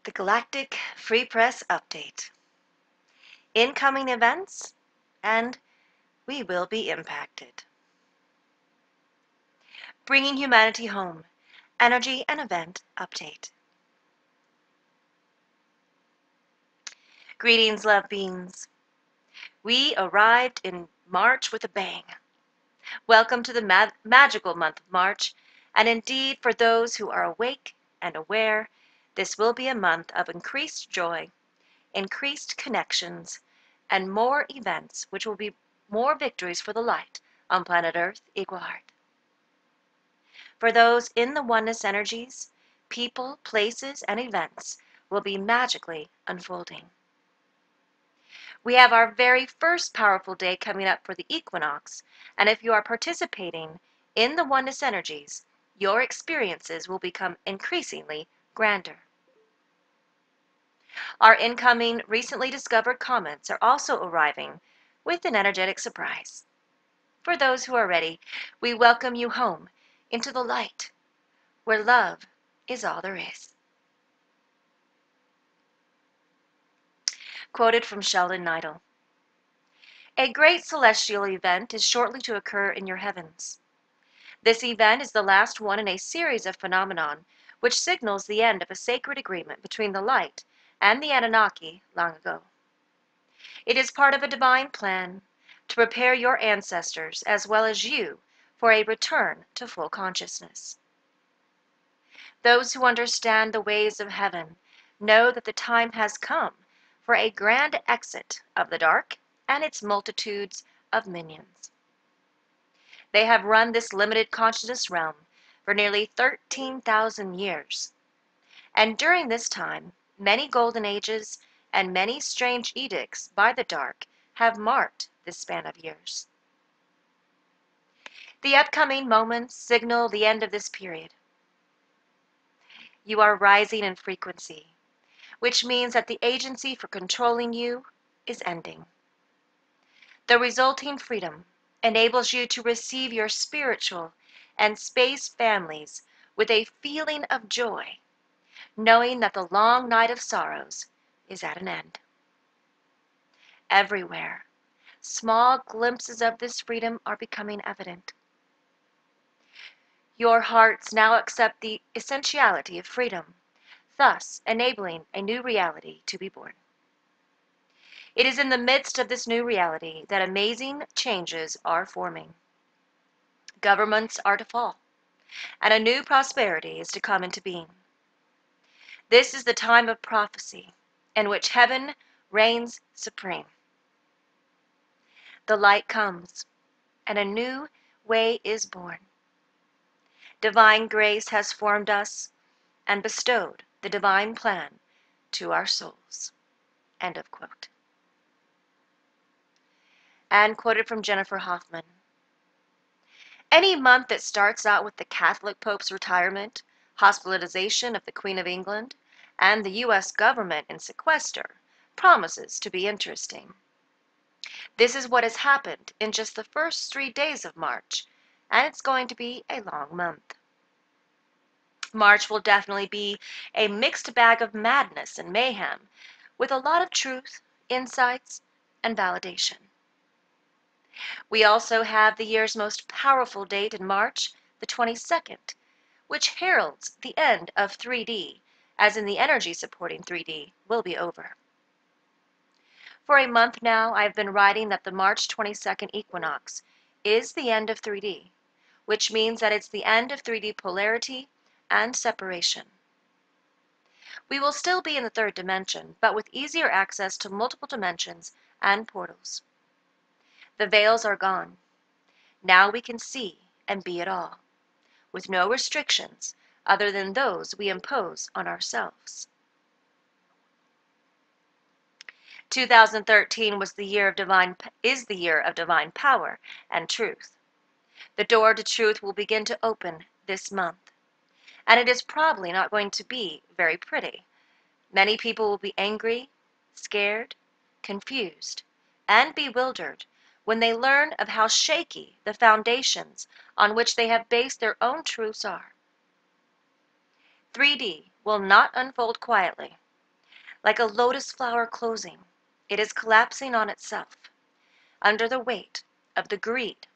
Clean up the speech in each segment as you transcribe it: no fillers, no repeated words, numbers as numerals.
The Galactic Free Press Update. Incoming events, and we will be impacted. Bringing Humanity Home. Energy and Event Update. Greetings, love beings. We arrived in March with a bang. Welcome to the magical month of March, and indeed, for those who are awake and aware, this will be a month of increased joy, increased connections, and more events which will be more victories for the light on planet Earth, equal heart. For those in the oneness energies, people, places, and events will be magically unfolding. We have our very first powerful day coming up for the equinox, and if you are participating in the oneness energies, your experiences will become increasingly grander. Our incoming, recently discovered comments are also arriving with an energetic surprise. For those who are ready, we welcome you home into the light, where love is all there is. Quoted from Sheldon Neidl. A great celestial event is shortly to occur in your heavens. This event is the last one in a series of phenomenon which signals the end of a sacred agreement between the light and the Anunnaki long ago. It is part of a divine plan to prepare your ancestors as well as you for a return to full consciousness. Those who understand the ways of heaven know that the time has come for a grand exit of the dark and its multitudes of minions. They have run this limited consciousness realm for nearly 13,000 years, and during this time, many golden ages and many strange edicts by the dark have marked this span of years. The upcoming moments signal the end of this period. You are rising in frequency, which means that the agency for controlling you is ending. The resulting freedom enables you to receive your spiritual and space families with a feeling of joy, knowing that the long night of sorrows is at an end. Everywhere, small glimpses of this freedom are becoming evident. Your hearts now accept the essentiality of freedom, thus enabling a new reality to be born. It is in the midst of this new reality that amazing changes are forming. Governments are to fall, and a new prosperity is to come into being. This is the time of prophecy, in which heaven reigns supreme. The light comes, and a new way is born. Divine grace has formed us and bestowed the divine plan to our souls. End of quote. And quoted from Jennifer Hoffman. Any month that starts out with the Catholic Pope's retirement, hospitalization of the Queen of England, and the U.S. government in sequester promises to be interesting. This is what has happened in just the first 3 days of March, and it's going to be a long month. March will definitely be a mixed bag of madness and mayhem, with a lot of truth, insights, and validation. We also have the year's most powerful date in March, the 22nd, which heralds the end of 3D, as in the energy supporting 3D will be over. For a month now, I've been writing that the March 22nd equinox is the end of 3D, which means that it's the end of 3D polarity and separation. We will still be in the third dimension, but with easier access to multiple dimensions and portals. The veils are gone. Now we can see and be it all, with no restrictions other than those we impose on ourselves. 2013 is the year of divine power and truth. The door to truth will begin to open this month, and it is probably not going to be very pretty. Many people will be angry, scared, confused, and bewildered when they learn of how shaky the foundations on which they have based their own truths are. 3D will not unfold quietly. Like a lotus flower closing, it is collapsing on itself under the weight of the greed,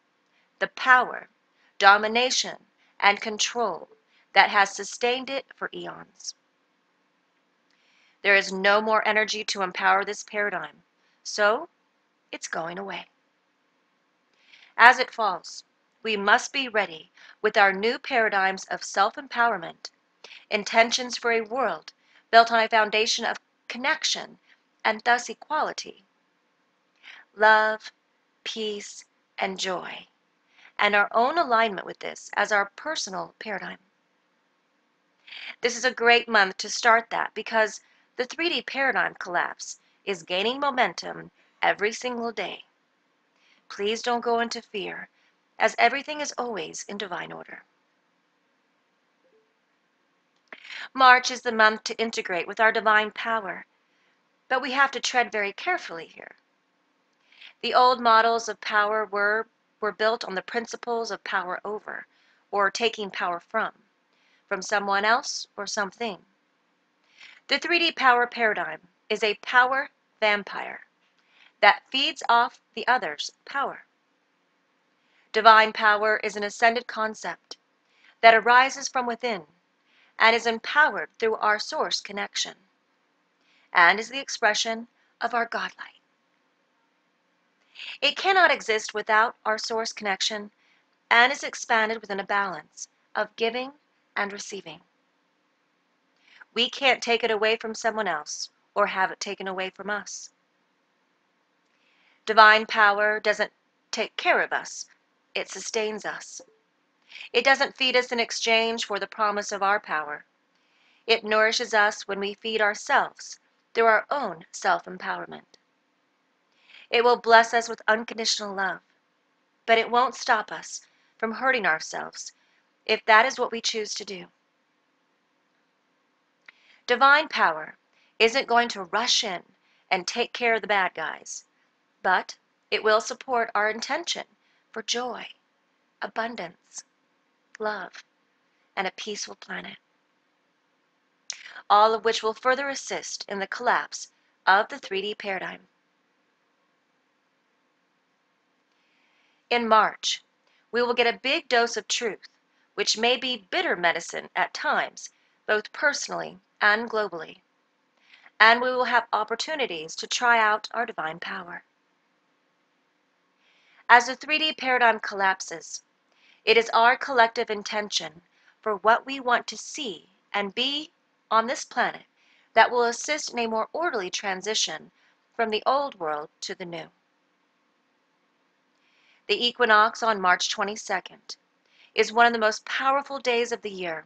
the power, domination, and control that has sustained it for eons. There is no more energy to empower this paradigm, so it's going away. As it falls, we must be ready with our new paradigms of self-empowerment, intentions for a world built on a foundation of connection and thus equality, love, peace, and joy, and our own alignment with this as our personal paradigm. This is a great month to start that because the 3D paradigm collapse is gaining momentum every single day. Please don't go into fear, as everything is always in divine order. March is the month to integrate with our divine power, but we have to tread very carefully here. The old models of power were built on the principles of power over, or taking power from someone else or something. The 3D power paradigm is a power vampire that feeds off the other's power. Divine power is an ascended concept that arises from within and is empowered through our source connection, and is the expression of our God light. It cannot exist without our source connection and is expanded within a balance of giving and receiving. We can't take it away from someone else or have it taken away from us. Divine power doesn't take care of us, it sustains us. It doesn't feed us in exchange for the promise of our power. It nourishes us when we feed ourselves through our own self-empowerment. It will bless us with unconditional love, but it won't stop us from hurting ourselves if that is what we choose to do. Divine power isn't going to rush in and take care of the bad guys, but it will support our intention for joy, abundance, love, and a peaceful planet, all of which will further assist in the collapse of the 3D paradigm. In March, we will get a big dose of truth, which may be bitter medicine at times, both personally and globally, and we will have opportunities to try out our divine power. As the 3D paradigm collapses, it is our collective intention for what we want to see and be on this planet that will assist in a more orderly transition from the old world to the new. The equinox on March 22nd is one of the most powerful days of the year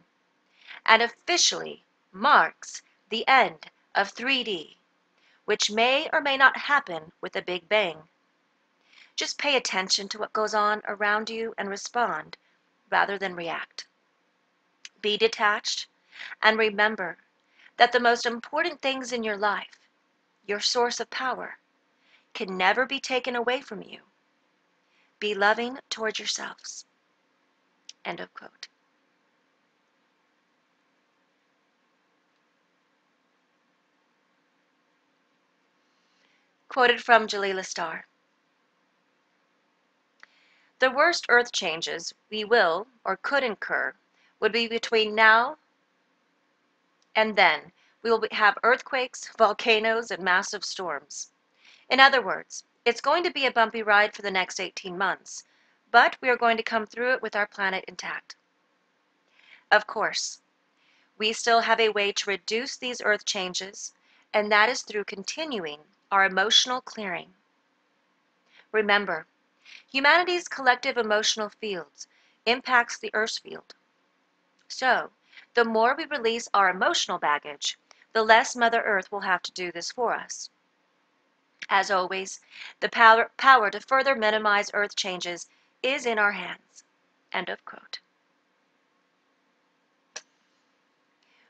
and officially marks the end of 3D, which may or may not happen with a big bang. Just pay attention to what goes on around you and respond rather than react. Be detached and remember that the most important things in your life, your source of power, can never be taken away from you. Be loving towards yourselves. End of quote. Quoted from Jalila Star. The worst earth changes we will or could incur would be between now and then. We will have earthquakes, volcanoes, and massive storms. In other words, it's going to be a bumpy ride for the next 18 months, but we are going to come through it with our planet intact. Of course, we still have a way to reduce these earth changes, and that is through continuing our emotional clearing. Remember, humanity's collective emotional fields impacts the Earth's field. So, the more we release our emotional baggage, the less Mother Earth will have to do this for us. As always, the power to further minimize earth changes is in our hands. End of quote.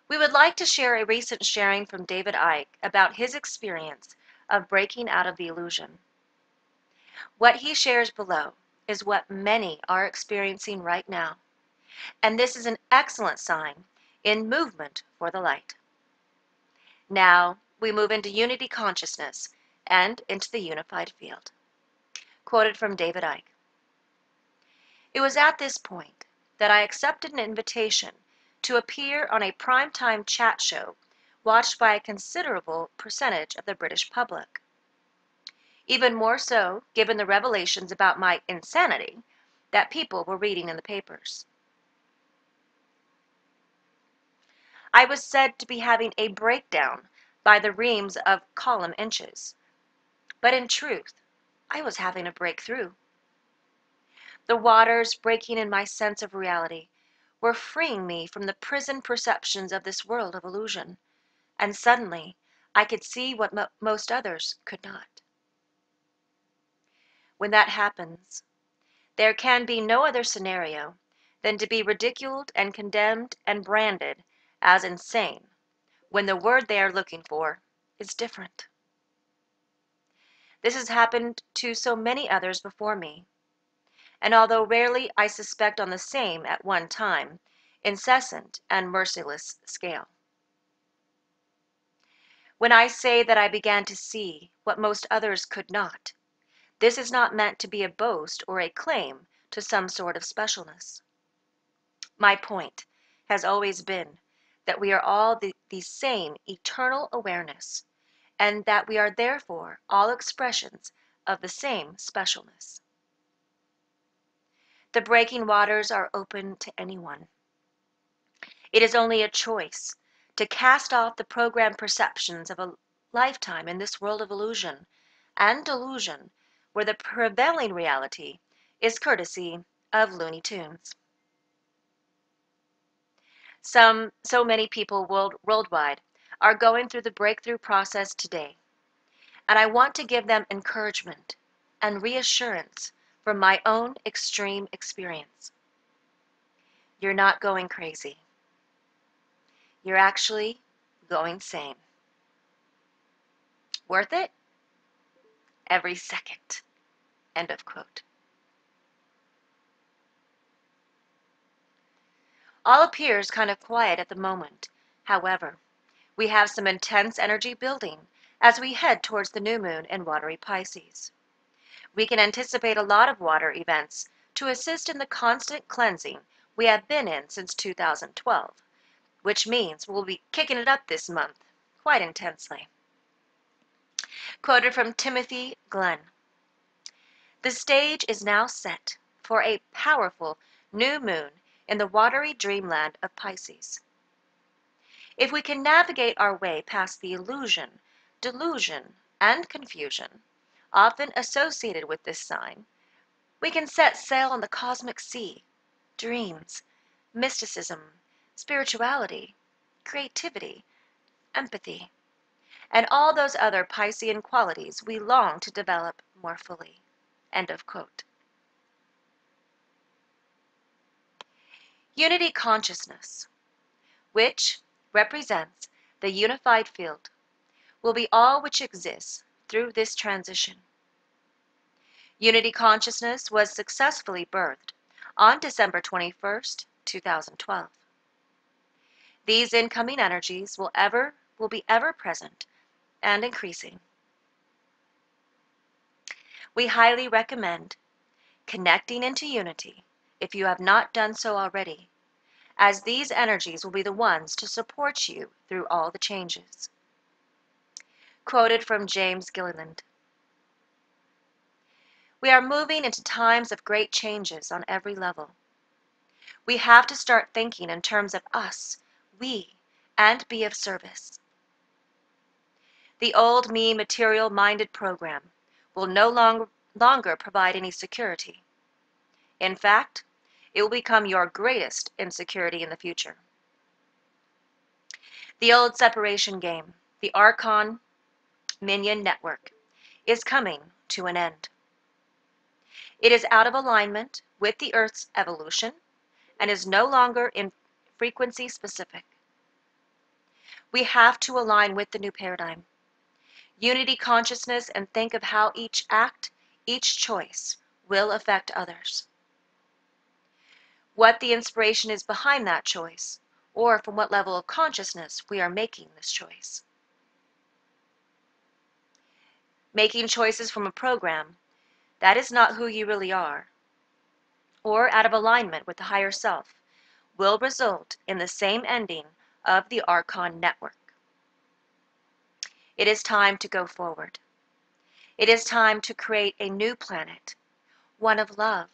We would like to share a recent sharing from David Icke about his experience of breaking out of the illusion. What he shares below is what many are experiencing right now, and this is an excellent sign in movement for the light. Now, we move into unity consciousness and into the unified field. Quoted from David Icke. It was at this point that I accepted an invitation to appear on a primetime chat show watched by a considerable percentage of the British public. Even more so, given the revelations about my insanity that people were reading in the papers. I was said to be having a breakdown by the reams of column inches, but in truth, I was having a breakthrough. The waters breaking in my sense of reality were freeing me from the prison perceptions of this world of illusion, and suddenly I could see what most others could not. When that happens, there can be no other scenario than to be ridiculed and condemned and branded as insane, when the word they are looking for is different. This has happened to so many others before me, and although rarely, I suspect on the same, at one time, incessant and merciless scale. When I say that I began to see what most others could not, this is not meant to be a boast or a claim to some sort of specialness. My point has always been that we are all the same eternal awareness, and that we are therefore all expressions of the same specialness. The breaking waters are open to anyone. It is only a choice to cast off the programmed perceptions of a lifetime in this world of illusion and delusion, where the prevailing reality is courtesy of Looney Tunes. So many people worldwide are going through the breakthrough process today, and I want to give them encouragement and reassurance from my own extreme experience. You're not going crazy. You're actually going sane. Worth it? Every second. End of quote. All appears kind of quiet at the moment. However, we have some intense energy building as we head towards the new moon in watery Pisces. We can anticipate a lot of water events to assist in the constant cleansing we have been in since 2012, which means we'll be kicking it up this month quite intensely. Quoted from Timothy Glenn. The stage is now set for a powerful new moon in the watery dreamland of Pisces. If we can navigate our way past the illusion, delusion, and confusion often associated with this sign, we can set sail on the cosmic sea, dreams, mysticism, spirituality, creativity, empathy, and all those other Piscean qualities we long to develop more fully. End of quote. Unity consciousness, which represents the unified field, will be all which exists through this transition. Unity consciousness was successfully birthed on December 21st, 2012. These incoming energies will be ever present and increasing. We highly recommend connecting into unity if you have not done so already, as these energies will be the ones to support you through all the changes. Quoted from James Gilliland. We are moving into times of great changes on every level. We have to start thinking in terms of us, we, and be of service. The old me material-minded program will no longer provide any security. In fact, it will become your greatest insecurity in the future. The old separation game, the Archon Minion Network, is coming to an end. It is out of alignment with the Earth's evolution and is no longer in frequency specific. We have to align with the new paradigm, unity consciousness, and think of how each act, each choice will affect others. What the inspiration is behind that choice, or from what level of consciousness we are making this choice. Making choices from a program that is not who you really are, or out of alignment with the higher self, will result in the same ending of the Archon network. It is time to go forward. It is time to create a new planet, one of love,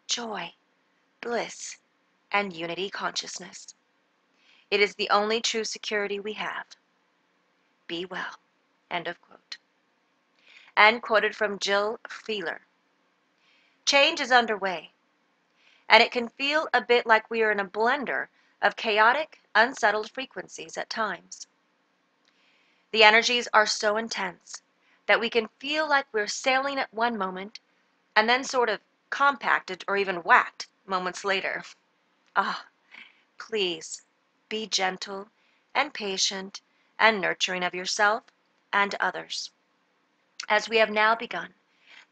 joy, bliss, and unity consciousness. It is the only true security we have. Be well. End of quote. And quoted from Jill Feeler. Change is underway, and it can feel a bit like we are in a blender of chaotic, unsettled frequencies at times. The energies are so intense that we can feel like we're sailing at one moment and then sort of compacted or even whacked moments later. Ah, please be gentle and patient and nurturing of yourself and others, as we have now begun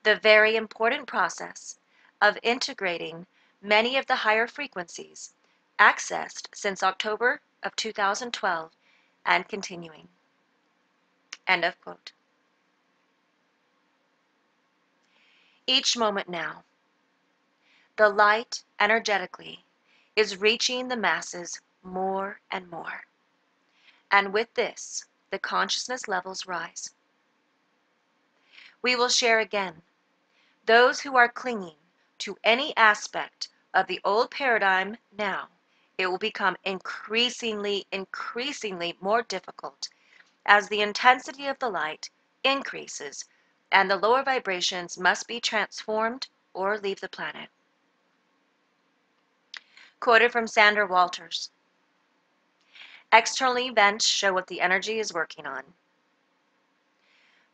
the very important process of integrating many of the higher frequencies accessed since October of 2012 and continuing. End of quote. Each moment now, the light energetically is reaching the masses more and more. And with this, the consciousness levels rise. We will share again. Those who are clinging to any aspect of the old paradigm now, it will become increasingly more difficult as the intensity of the light increases and the lower vibrations must be transformed or leave the planet. Quoted from Sandra Walters. External events show what the energy is working on.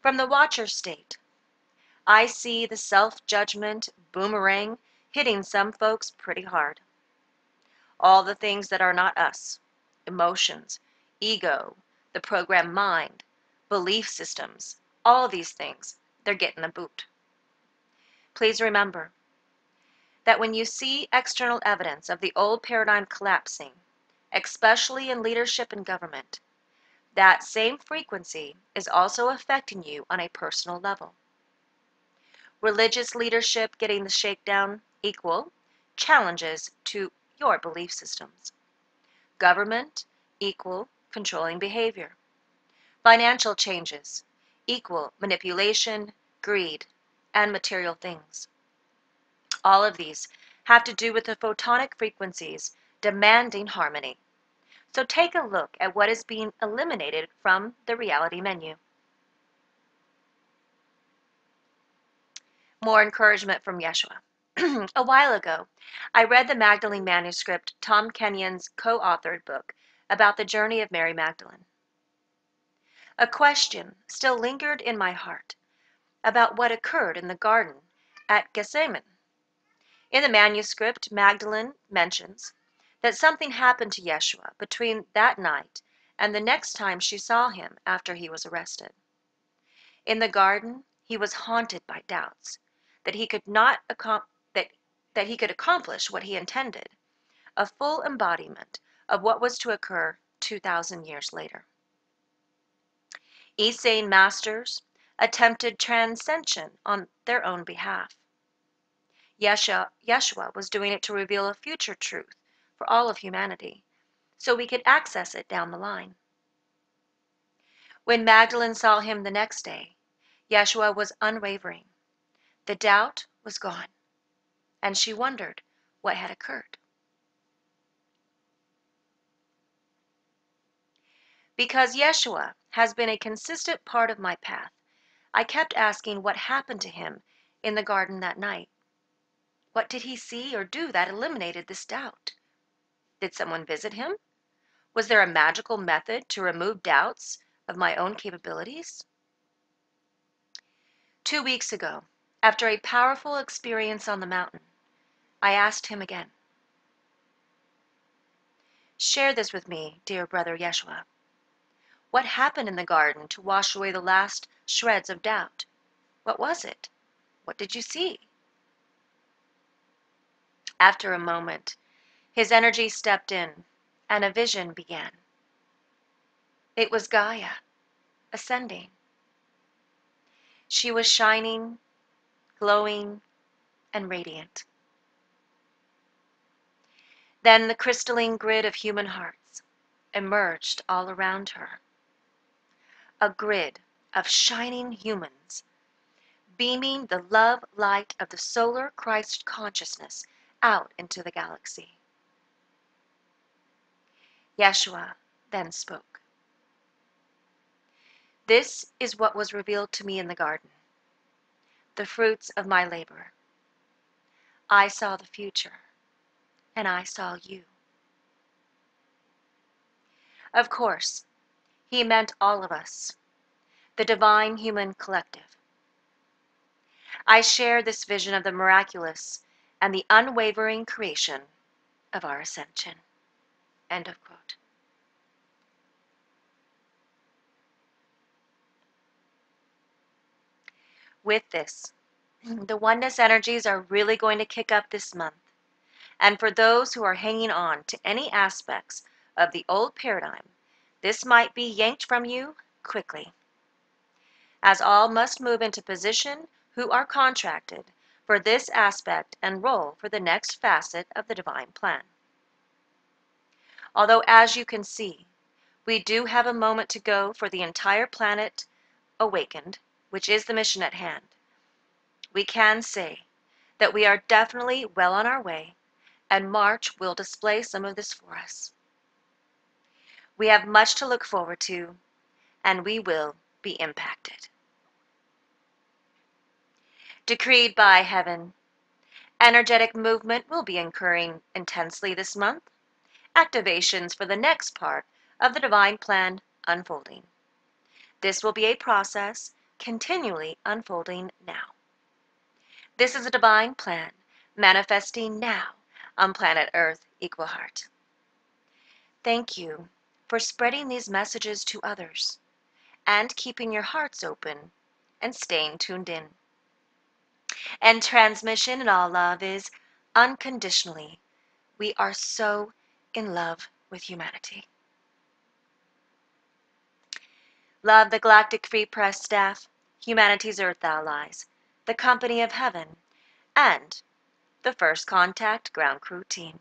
From the watcher state, I see the self-judgment boomerang hitting some folks pretty hard. All the things that are not us, emotions, ego, the programmed mind, belief systems, all these things, they're getting the boot. Please remember that when you see external evidence of the old paradigm collapsing, especially in leadership and government, that same frequency is also affecting you on a personal level. Religious leadership getting the shakedown equal challenges to your belief systems. Government equal controlling behavior. Financial changes equal manipulation, greed, and material things. All of these have to do with the photonic frequencies demanding harmony. So take a look at what is being eliminated from the reality menu. More encouragement from Yeshua. A while ago, I read the Magdalene manuscript, Tom Kenyon's co-authored book about the journey of Mary Magdalene. A question still lingered in my heart about what occurred in the garden at Gethsemane. In the manuscript, Magdalene mentions that something happened to Yeshua between that night and the next time she saw him after he was arrested. In the garden, he was haunted by doubts that he could not that he could accomplish what he intended, a full embodiment of what was to occur 2,000 years later. Essene masters attempted transcension on their own behalf. Yeshua was doing it to reveal a future truth for all of humanity, so we could access it down the line. When Magdalene saw him the next day, Yeshua was unwavering. The doubt was gone, and she wondered what had occurred. Because Yeshua has been a consistent part of my path, I kept asking what happened to him in the garden that night. What did he see or do that eliminated this doubt? Did someone visit him? Was there a magical method to remove doubts of my own capabilities? 2 weeks ago, after a powerful experience on the mountain, I asked him again. Share this with me, dear brother Yeshua. What happened in the garden to wash away the last shreds of doubt? What was it? What did you see? After a moment, his energy stepped in, and a vision began. It was Gaia, ascending. She was shining, glowing, and radiant. Then the crystalline grid of human hearts emerged all around her. A grid of shining humans, beaming the love light of the solar Christ consciousness out into the galaxy. Yeshua then spoke. This is what was revealed to me in the garden, the fruits of my labor. I saw the future, and I saw you. Of course, he meant all of us, the divine human collective. I share this vision of the miraculous and the unwavering creation of our ascension. End of quote. With this, the oneness energies are really going to kick up this month. And for those who are hanging on to any aspects of the old paradigm, this might be yanked from you quickly, as all must move into position who are contracted for this aspect and role for the next facet of the divine plan. Although, as you can see, we do have a moment to go for the entire planet awakened, which is the mission at hand, we can say that we are definitely well on our way, and March will display some of this for us. We have much to look forward to, and we will be impacted. Decreed by heaven, energetic movement will be occurring intensely this month. Activations for the next part of the divine plan unfolding. This will be a process continually unfolding now. This is a divine plan manifesting now on planet Earth Equal Heart. Thank you for spreading these messages to others and keeping your hearts open and staying tuned in. And transmission in all love is unconditionally. We are so in love with humanity. Love the Galactic Free Press staff, humanity's Earth allies, the company of heaven, and the First Contact ground crew team.